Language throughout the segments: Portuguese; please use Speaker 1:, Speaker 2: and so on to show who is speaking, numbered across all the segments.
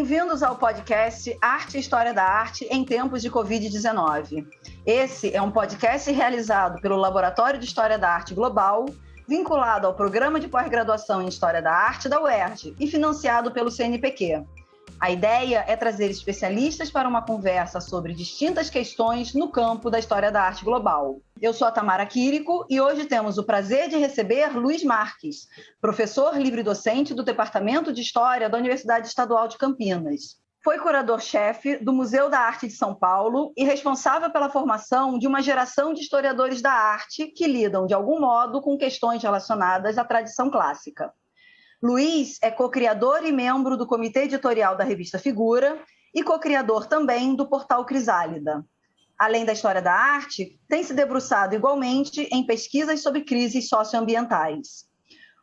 Speaker 1: Bem-vindos ao podcast Arte e História da Arte em Tempos de Covid-19. Esse é um podcast realizado pelo Laboratório de História da Arte Global, vinculado ao Programa de Pós-Graduação em História da Arte da UERJ e financiado pelo CNPq. A ideia é trazer especialistas para uma conversa sobre distintas questões no campo da história da arte global. Eu sou a Tamara Quirico e hoje temos o prazer de receber Luiz Marques, professor livre-docente do Departamento de História da Universidade Estadual de Campinas. Foi curador-chefe do Museu da Arte de São Paulo e responsável pela formação de uma geração de historiadores da arte que lidam, de algum modo, com questões relacionadas à tradição clássica. Luiz é co-criador e membro do comitê editorial da revista Figura e co-criador também do portal Crisálida. Além da história da arte, tem se debruçado igualmente em pesquisas sobre crises socioambientais.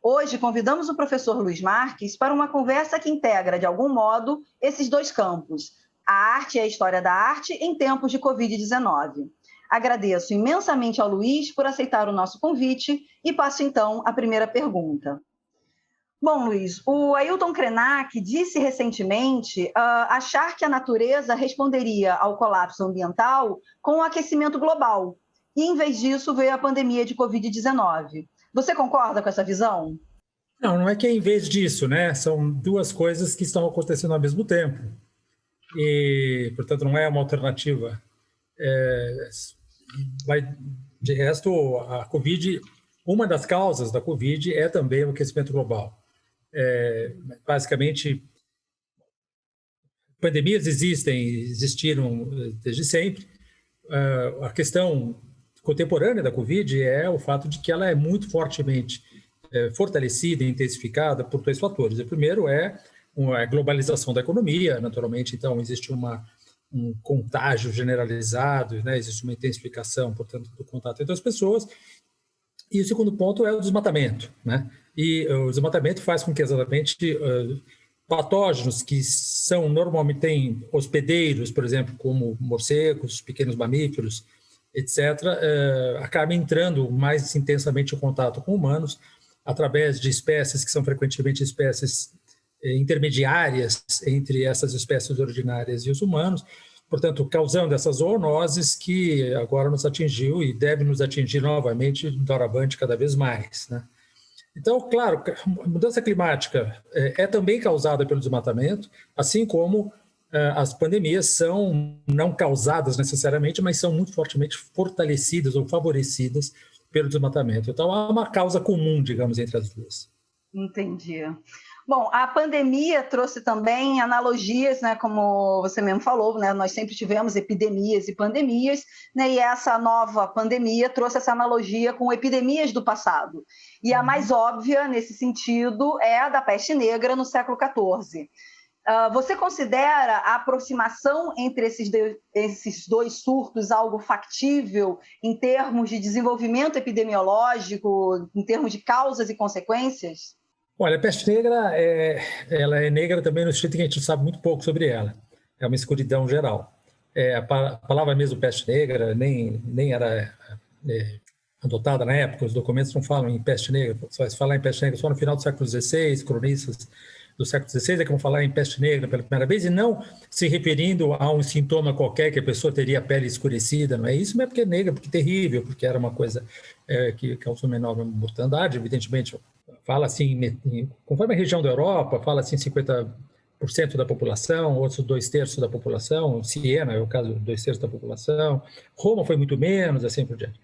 Speaker 1: Hoje convidamos o professor Luiz Marques para uma conversa que integra, de algum modo, esses dois campos, a arte e a história da arte em tempos de Covid-19. Agradeço imensamente ao Luiz por aceitar o nosso convite e passo então à primeira pergunta. Bom, Luiz, o Ailton Krenak disse recentemente achar que a natureza responderia ao colapso ambiental com o aquecimento global. E, em vez disso, veio a pandemia de Covid-19. Você concorda com essa visão?
Speaker 2: Não é que é em vez disso, né? São duas coisas que estão acontecendo ao mesmo tempo. E, portanto, não é uma alternativa. De resto, a Covid, uma das causas da Covid é também o aquecimento global. Basicamente, pandemias existiram desde sempre. A questão contemporânea da Covid é o fato de que ela é muito fortemente fortalecida e intensificada por dois fatores. O primeiro é a globalização da economia, naturalmente, então existe um contágio generalizado, né? Existe uma intensificação, portanto, do contato entre as pessoas. E o segundo ponto é o desmatamento, né? E o desmatamento faz com que exatamente patógenos que normalmente têm hospedeiros, por exemplo, como morcegos, pequenos mamíferos, etc., acabem entrando mais intensamente em contato com humanos através de espécies que são frequentemente espécies intermediárias entre essas espécies ordinárias e os humanos, portanto, causando essas zoonoses que agora nos atingiu e deve nos atingir novamente doravante cada vez mais, né? Então, claro, a mudança climática é também causada pelo desmatamento, assim como as pandemias são não causadas necessariamente, mas são muito fortemente fortalecidas ou favorecidas pelo desmatamento. Então, há uma causa comum, digamos, entre as duas.
Speaker 1: Entendi. Bom, a pandemia trouxe também analogias, né, como você mesmo falou, né, nós sempre tivemos epidemias e pandemias, né, e essa nova pandemia trouxe essa analogia com epidemias do passado. E a mais óbvia, nesse sentido, é a da peste negra no século XIV. Você considera a aproximação entre esses dois surtos algo factível em termos de desenvolvimento epidemiológico, em termos de causas e consequências?
Speaker 2: Olha, a peste negra ela é negra também no sentido que a gente sabe muito pouco sobre ela. É uma escuridão geral. A palavra mesmo peste negra nem era adotada na época, os documentos não falam em peste negra, só se falar em peste negra só no final do século XVI, cronistas do século XVI é que vão falar em peste negra pela primeira vez, e não se referindo a um sintoma qualquer que a pessoa teria a pele escurecida, não é isso, mas é porque é negra, porque é terrível, porque era uma coisa que causou uma enorme mortandade, evidentemente. Fala assim, conforme a região da Europa, fala assim 50% da população, outros 2/3 da população, Siena é o caso, 2/3 da população, Roma foi muito menos, assim por diante.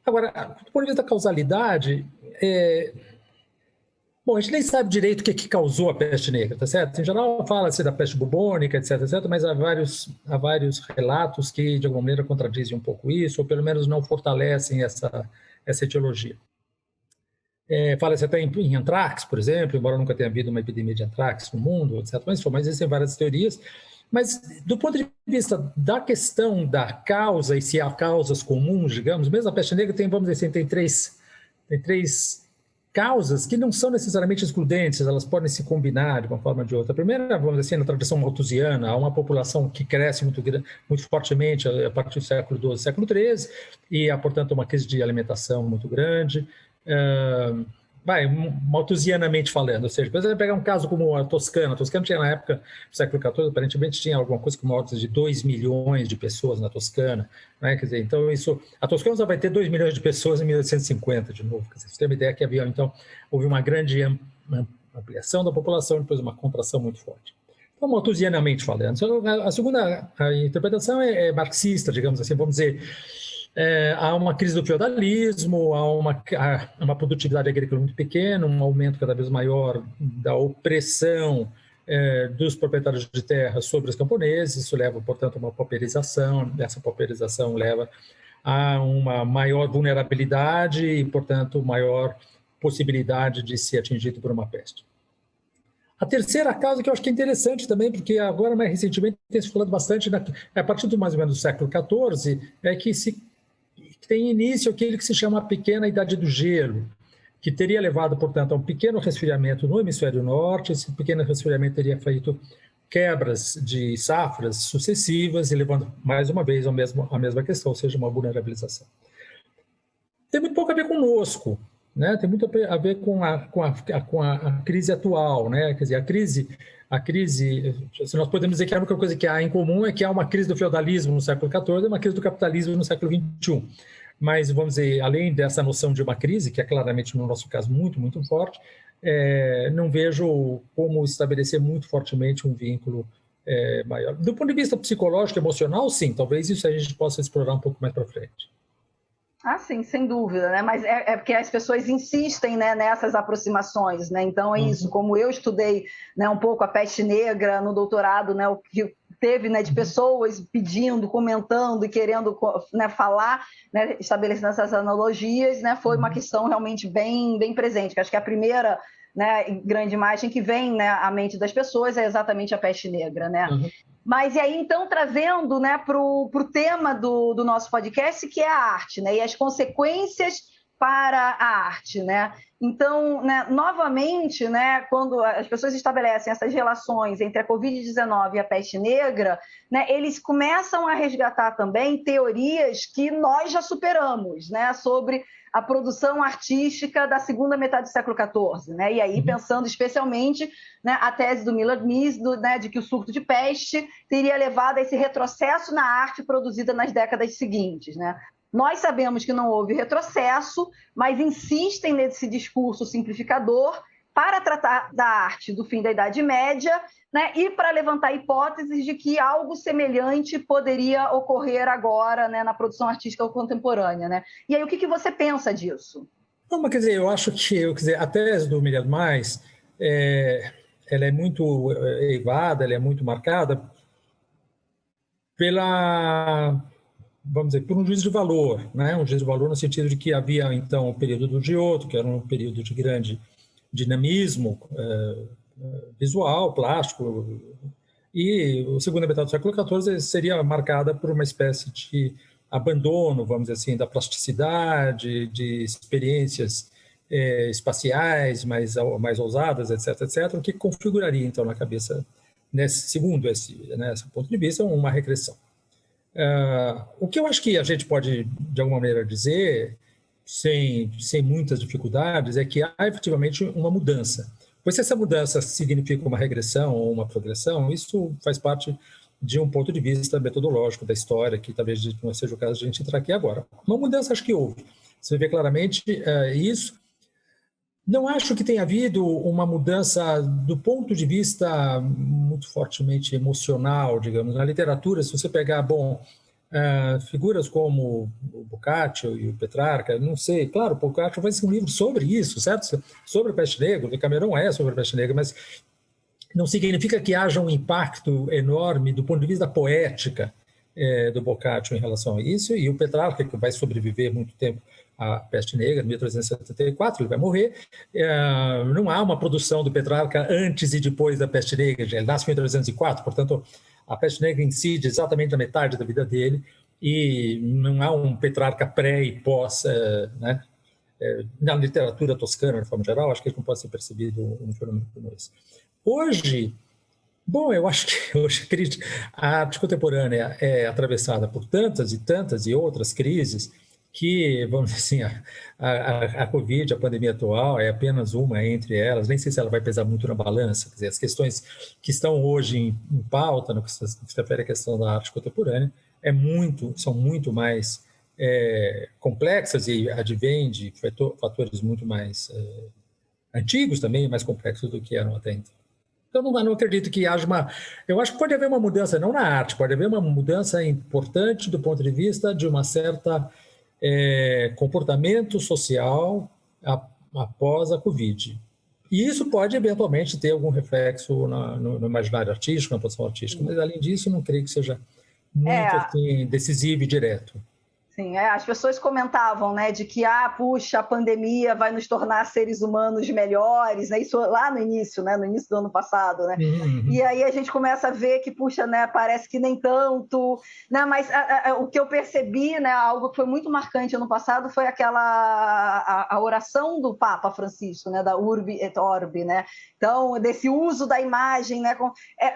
Speaker 2: Agora, do ponto de vista da causalidade, bom, a gente nem sabe direito o que causou a peste negra, tá certo? Em geral, fala-se da peste bubônica, etc., mas há vários relatos que, de alguma maneira, contradizem um pouco isso, ou pelo menos não fortalecem essa etiologia. Fala-se até em antrax, por exemplo, embora nunca tenha havido uma epidemia de antrax no mundo, etc., mas existem várias teorias. Mas, do ponto de vista da questão da causa, e se há causas comuns, digamos, mesmo a peste negra vamos dizer assim, tem três causas que não são necessariamente excludentes, elas podem se combinar de uma forma ou de outra. A primeira, vamos dizer assim, na tradição malthusiana, há uma população que cresce muito fortemente a partir do século XII, século XIII, e há, portanto, uma crise de alimentação muito grande. malthusianamente falando, ou seja, você vai pegar um caso como a Toscana tinha na época do século XIV, aparentemente tinha alguma coisa como ordem de 2 milhões de pessoas na Toscana, né? Quer dizer, então a Toscana só vai ter 2 milhões de pessoas em 1850 de novo, quer dizer, você tem uma ideia que havia, então, houve uma grande ampliação da população, depois uma contração muito forte. Então, malthusianamente falando, a segunda interpretação é marxista, digamos assim, vamos dizer. Há uma crise do feudalismo, há uma produtividade agrícola muito pequena, um aumento cada vez maior da opressão dos proprietários de terra sobre os camponeses, isso leva, portanto, a uma pauperização, essa pauperização leva a uma maior vulnerabilidade e, portanto, maior possibilidade de ser atingido por uma peste. A terceira causa, que eu acho que é interessante também, porque agora, mais recentemente, tem se falado bastante, a partir do mais ou menos do século XIV, é que tem início aquele que se chama a pequena idade do gelo, que teria levado, portanto, a um pequeno resfriamento no hemisfério norte. Esse pequeno resfriamento teria feito quebras de safras sucessivas e levando, mais uma vez, a mesma questão, ou seja, uma vulnerabilização. Tem muito pouco a ver conosco, né? Tem muito a ver com a crise atual, né? Quer dizer, a crise, se nós podemos dizer que a única coisa que há em comum é que há uma crise do feudalismo no século XIV e uma crise do capitalismo no século XXI. Mas, vamos dizer, além dessa noção de uma crise, que é claramente, no nosso caso, muito, muito forte, não vejo como estabelecer muito fortemente um vínculo maior. Do ponto de vista psicológico, emocional, sim, talvez isso a gente possa explorar um pouco mais para frente.
Speaker 1: Ah, sim, sem dúvida, né? Mas é porque as pessoas insistem, né, nessas aproximações, né? Então é isso, como eu estudei, né, um pouco a peste negra no doutorado, né, o que teve, né, de pessoas pedindo, comentando e querendo, né, falar, né, estabelecendo essas analogias, né, foi uma questão realmente bem, bem presente, que acho que a primeira, né, grande imagem que vem, né, à mente das pessoas é exatamente a peste negra, né? Mas e aí, então, trazendo, né, para o tema do nosso podcast, que é a arte, né, e as consequências para a arte, né? Então, né, novamente, né, quando as pessoas estabelecem essas relações entre a Covid-19 e a peste negra, né, eles começam a resgatar também teorias que nós já superamos, né, sobre a produção artística da segunda metade do século XIV, né? E aí pensando especialmente, né, a tese do Millard Mills, né, de que o surto de peste teria levado a esse retrocesso na arte produzida nas décadas seguintes, né? Nós sabemos que não houve retrocesso, mas insistem nesse discurso simplificador para tratar da arte do fim da Idade Média, né, e para levantar hipóteses de que algo semelhante poderia ocorrer agora, né, na produção artística contemporânea, né? E aí, o que você pensa disso?
Speaker 2: Não, mas quer dizer, eu acho que a tese do Millard Mills, ela é muito eivada, ela é muito marcada vamos dizer, por um juízo de valor, né? Um juízo de valor no sentido de que havia, então, o período do Giotto, que era um período de grande dinamismo visual, plástico, e a segunda metade do século XIV seria marcada por uma espécie de abandono, vamos dizer assim, da plasticidade, de experiências espaciais mais ousadas, etc., etc., o que configuraria, então, na cabeça, segundo esse ponto de vista, uma regressão. O que eu acho que a gente pode, de alguma maneira, dizer, sem muitas dificuldades, é que há efetivamente uma mudança. Pois se essa mudança significa uma regressão ou uma progressão, isso faz parte de um ponto de vista metodológico da história, que talvez não seja o caso de a gente entrar aqui agora. Uma mudança acho que houve. Você vê claramente isso. Não acho que tenha havido uma mudança do ponto de vista muito fortemente emocional, digamos. Na literatura, se você pegar, figuras como o Boccaccio e o Petrarca, não sei, claro, o Boccaccio vai ser um livro sobre isso, certo? Sobre a peste negra, o Decameron é sobre a peste negra, mas não significa que haja um impacto enorme do ponto de vista da poética do Boccaccio em relação a isso, e o Petrarca, que vai sobreviver muito tempo à peste negra, em 1374, ele vai morrer. Não há uma produção do Petrarca antes e depois da peste negra, ele nasce em 1304, portanto, a peste negra incide exatamente na metade da vida dele, e não há um Petrarca pré e pós, né? Na literatura toscana, de forma geral, acho que não pode ser percebido um fenômeno como esse. Hoje, eu acho que hoje a arte contemporânea é atravessada por tantas e outras crises que, vamos dizer assim, a Covid, a pandemia atual, é apenas uma entre elas, nem sei se ela vai pesar muito na balança, quer dizer, as questões que estão hoje em pauta, no que se refere à questão da arte contemporânea, são muito mais complexas e advêm de fatores muito mais antigos também, mais complexos do que eram até então. Então, não acredito que haja uma... Eu acho que pode haver uma mudança, não na arte, pode haver uma mudança importante do ponto de vista de uma certa comportamento social após a Covid. E isso pode, eventualmente, ter algum reflexo no imaginário artístico, na produção artística, mas, além disso, não creio que seja muito assim, decisivo e direto.
Speaker 1: Sim, as pessoas comentavam, né, de que, puxa, a pandemia vai nos tornar seres humanos melhores, né, isso lá no início, né, no início do ano passado, né, e aí a gente começa a ver que, puxa, né, parece que nem tanto, né, mas o que eu percebi, né, algo que foi muito marcante ano passado foi a oração do Papa Francisco, né, da Urbi et Orbi, né, então, desse uso da imagem, né,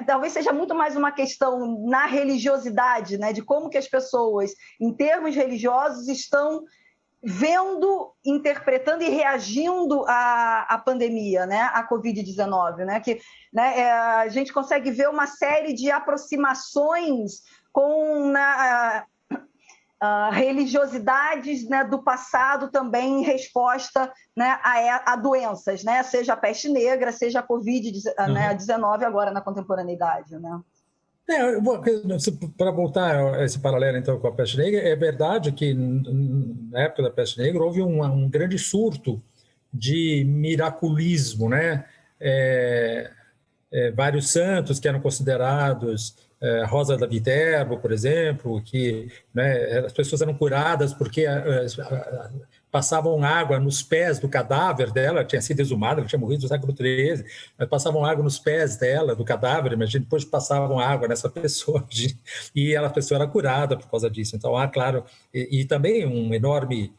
Speaker 1: talvez seja muito mais uma questão na religiosidade, né, de como que as pessoas, em termos religiosos, estão vendo, interpretando e reagindo à pandemia, né, à Covid-19, né, que, né, a gente consegue ver uma série de aproximações com religiosidades, né, do passado também em resposta, né, a doenças, né, seja a peste negra, seja a Covid-19 agora na contemporaneidade, né.
Speaker 2: Para voltar a esse paralelo então com a peste negra, é verdade que na época da peste negra houve um grande surto de miraculismo, né? Vários santos que eram considerados Rosa da Viterbo, por exemplo, que, né, as pessoas eram curadas porque passavam água nos pés do cadáver dela, tinha sido exumada, ela tinha morrido no século XIII, mas passavam água nos pés dela, do cadáver, imagina, depois passavam água nessa pessoa, e a pessoa era curada por causa disso. Então, claro, e também um enorme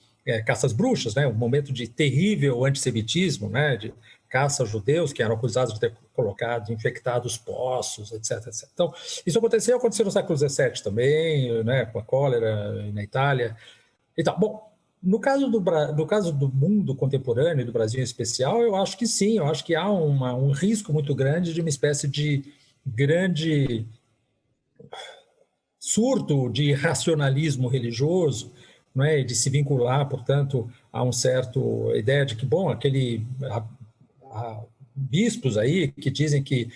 Speaker 2: caça às bruxas, né, um momento de terrível antissemitismo, né, de caça aos judeus que eram acusados de ter colocado, infectado os poços, etc, etc. Então, isso aconteceu no século XVII também, né, com a cólera na Itália. Então, bom, no caso do mundo contemporâneo, do Brasil em especial, eu acho que sim, eu acho que há um risco muito grande de uma espécie de grande surto de racionalismo religioso, não é? De se vincular, portanto, a um certo ideia de que, bom, há bispos aí que dizem que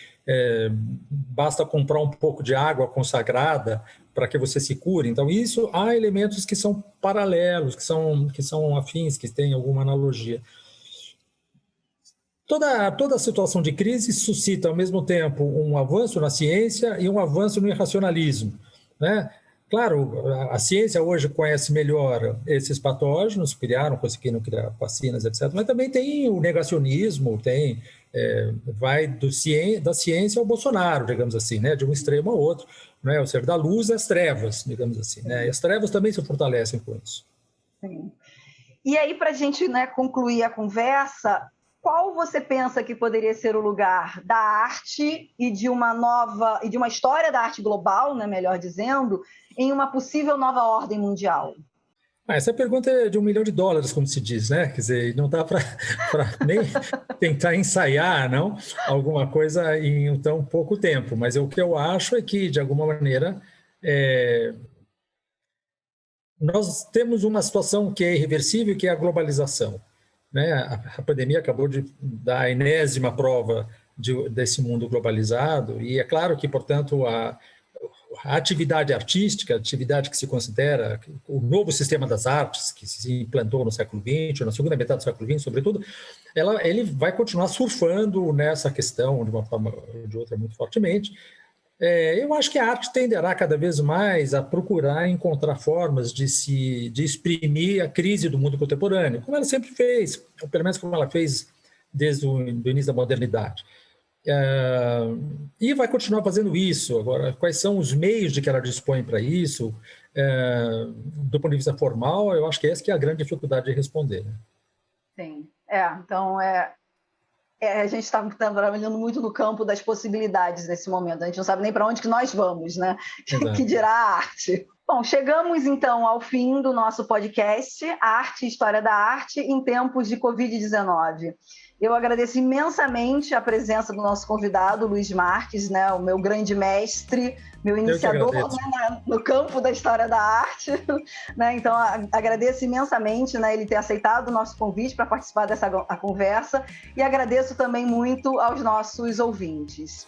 Speaker 2: basta comprar um pouco de água consagrada para que você se cure. Então, há elementos que são paralelos, que são afins, que têm alguma analogia. Toda situação de crise suscita, ao mesmo tempo, um avanço na ciência e um avanço no irracionalismo, né? Claro, a ciência hoje conhece melhor esses patógenos, conseguiram criar vacinas, etc. Mas também tem o negacionismo, vai da ciência ao Bolsonaro, digamos assim, né? De um extremo ao outro, né? Ou seja, da luz às trevas, digamos assim, né? E as trevas também se fortalecem com isso.
Speaker 1: Sim. E aí, para a gente, né, concluir a conversa, qual você pensa que poderia ser o lugar da arte e de uma história da arte global, né, melhor dizendo, em uma possível nova ordem mundial?
Speaker 2: Essa pergunta é de $1 milhão, como se diz, né? Quer dizer, não dá para nem tentar ensaiar, não, alguma coisa em tão pouco tempo. Mas o que eu acho é que, de alguma maneira, nós temos uma situação que é irreversível, que é a globalização, né? A pandemia acabou de dar a enésima prova desse mundo globalizado, e é claro que, portanto, a atividade artística, a atividade que se considera o novo sistema das artes, que se implantou no século XX, na segunda metade do século XX, sobretudo, ele vai continuar surfando nessa questão de uma forma ou de outra muito fortemente. Eu acho que a arte tenderá cada vez mais a procurar encontrar formas de exprimir a crise do mundo contemporâneo, como ela sempre fez, ou pelo menos como ela fez desde o início da modernidade. E vai continuar fazendo isso. Agora, quais são os meios de que ela dispõe para isso? Do ponto de vista formal, eu acho que essa que é a grande dificuldade de responder, né?
Speaker 1: Sim. Então, A gente está trabalhando muito no campo das possibilidades nesse momento. A gente não sabe nem para onde que nós vamos, né? Que dirá a arte. Bom, chegamos então ao fim do nosso podcast Arte e História da Arte em tempos de Covid-19. Eu agradeço imensamente a presença do nosso convidado, Luiz Marques, né, o meu grande mestre, meu iniciador, né, no campo da história da arte. Né? Então, agradeço imensamente, né, ele ter aceitado o nosso convite para participar dessa conversa e agradeço também muito aos nossos ouvintes.